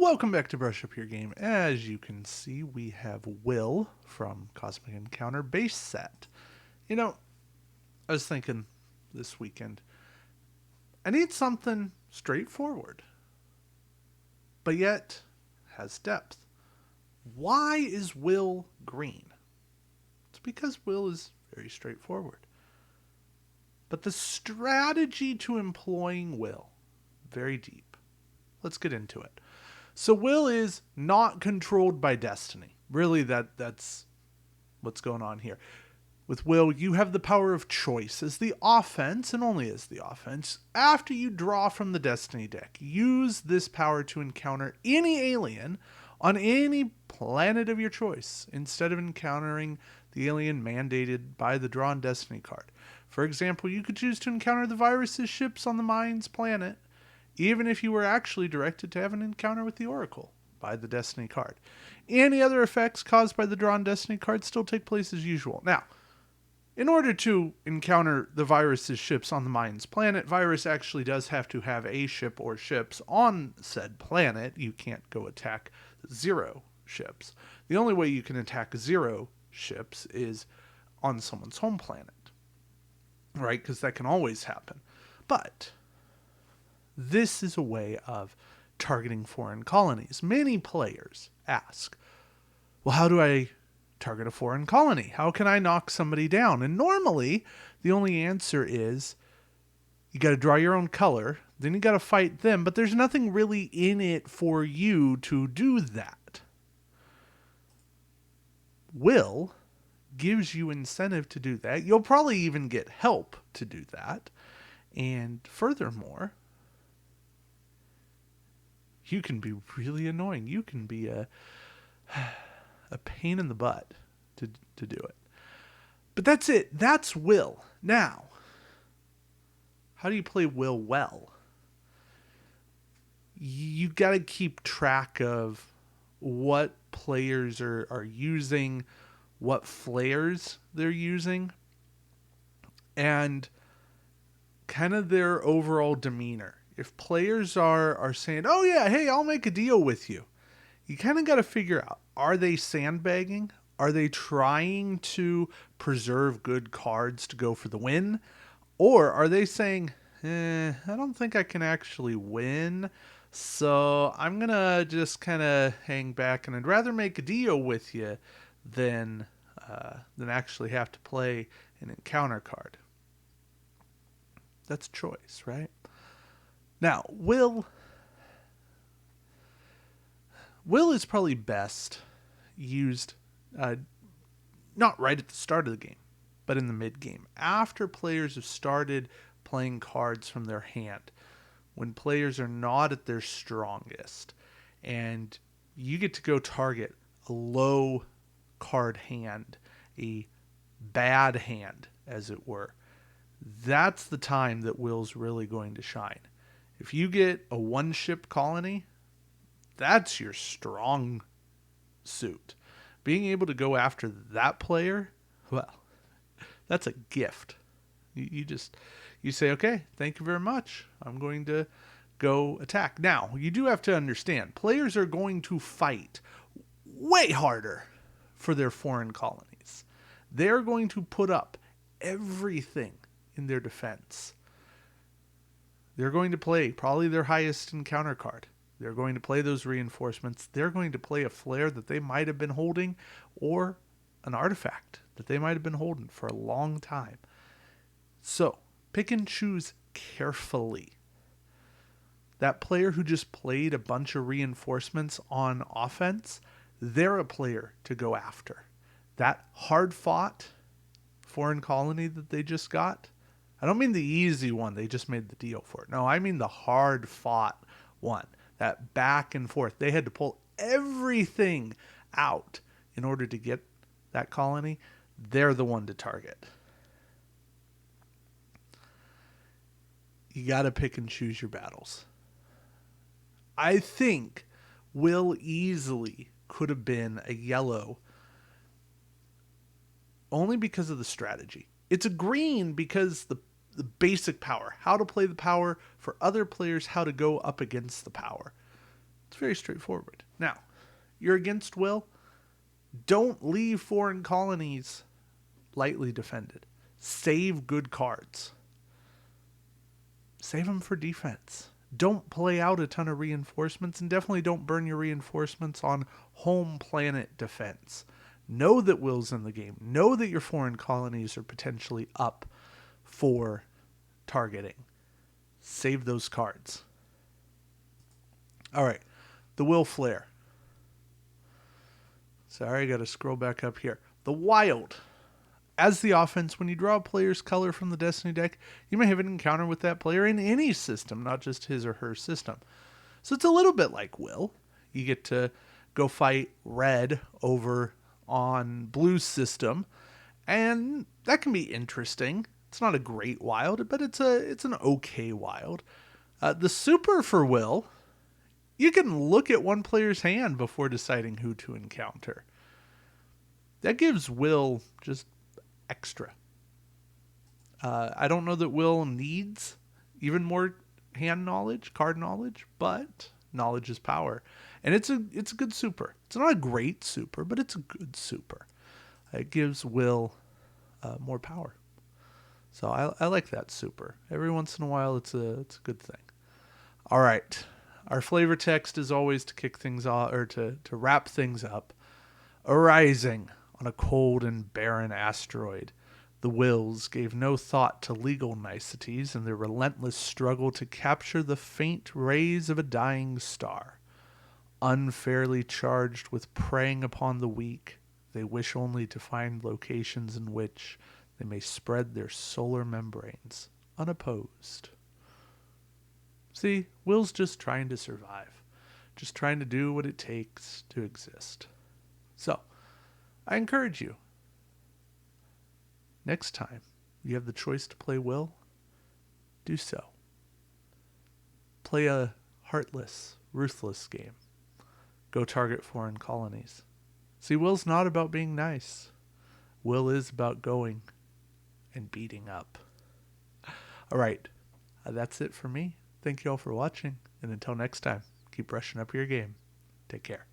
Welcome back to Brush Up Your Game. As you can see, we have Will from Cosmic Encounter base set. You know, I was thinking this weekend, I need something straightforward, but yet has depth. Why is Will green? It's because Will is very straightforward. But the strategy to employing Will, very deep. Let's get into it. So Will is not controlled by destiny. Really, that's what's going on here. With Will, you have the power of choice as the offense, and only as the offense. After you draw from the destiny deck, use this power to encounter any alien on any planet of your choice, instead of encountering the alien mandated by the drawn destiny card. For example, you could choose to encounter the virus's ships on the Mind's planet, even if you were actually directed to have an encounter with the Oracle by the Destiny card. Any other effects caused by the drawn Destiny card still take place as usual. Now, in order to encounter the virus's ships on the Mind's planet, Virus actually does have to have a ship or ships on said planet. You can't go attack 0 ships. The only way you can attack 0 ships is on someone's home planet, right? Because that can always happen. But this is a way of targeting foreign colonies. Many players ask, well, how do I target a foreign colony? How can I knock somebody down? And normally, the only answer is you got to draw your own color, then you got to fight them, but there's nothing really in it for you to do that. Will gives you incentive to do that. You'll probably even get help to do that. And furthermore, you can be really annoying. You can be a pain in the butt to do it. But that's it. That's Will. Now, how do you play Will well? You got to keep track of what players are using, what flares they're using, and kind of their overall demeanor. If players are saying, oh yeah, hey, I'll make a deal with you, you kind of got to figure out, are they sandbagging? Are they trying to preserve good cards to go for the win? Or are they saying, I don't think I can actually win, so I'm going to just kind of hang back, and I'd rather make a deal with you than actually have to play an encounter card. That's choice, right? Now, Will is probably best used not right at the start of the game, but in the mid-game. After players have started playing cards from their hand, when players are not at their strongest, and you get to go target a low card hand, a bad hand, as it were. That's the time that Will's really going to shine. If you get a one-ship colony, that's your strong suit. Being able to go after that player, well, that's a gift. You say, okay, thank you very much. I'm going to go attack. Now, you do have to understand, players are going to fight way harder for their foreign colonies. They're going to put up everything in their defense. They're going to play probably their highest encounter card. They're going to play those reinforcements. They're going to play a flare that they might have been holding, or an artifact that they might have been holding for a long time. So, pick and choose carefully. That player who just played a bunch of reinforcements on offense, they're a player to go after. That hard-fought foreign colony that they just got, I don't mean the easy one, they just made the deal for it. No, I mean the hard-fought one. That back and forth. They had to pull everything out in order to get that colony. They're the one to target. You got to pick and choose your battles. I think Will easily could have been a yellow only because of the strategy. It's a green because the basic power, how to play the power, for other players, how to go up against the power. It's very straightforward. Now, you're against Will. Don't leave foreign colonies lightly defended. Save good cards. Save them for defense. Don't play out a ton of reinforcements, and definitely don't burn your reinforcements on home planet defense. Know that Will's in the game. Know that your foreign colonies are potentially up for targeting. Save those cards. All right, the Will Flare. Sorry, I got to scroll back up here. The Wild. As the offense, when you draw a player's color from the Destiny deck, you may have an encounter with that player in any system, not just his or her system. So it's a little bit like Will. You get to go fight red over on blue's system, and that can be interesting. It's not a great wild, but it's an okay wild. The super for Will, you can look at one player's hand before deciding who to encounter. That gives Will just extra. I don't know that Will needs even more hand knowledge, card knowledge, but knowledge is power. And it's a good super. It's not a great super, but it's a good super. It gives Will more power. So I like that super. Every once in a while, it's a good thing. All right. Our flavor text is always to kick things off, or to wrap things up. Arising on a cold and barren asteroid, the Wills gave no thought to legal niceties in their relentless struggle to capture the faint rays of a dying star. Unfairly charged with preying upon the weak, they wish only to find locations in which they may spread their solar membranes unopposed. See, Will's just trying to survive, just trying to do what it takes to exist. So, I encourage you, next time you have the choice to play Will, do so. Play a heartless, ruthless game. Go target foreign colonies. See, Will's not about being nice. Will is about going and beating up. All right, that's it for me. Thank you all for watching, and until next time, keep brushing up your game. Take care.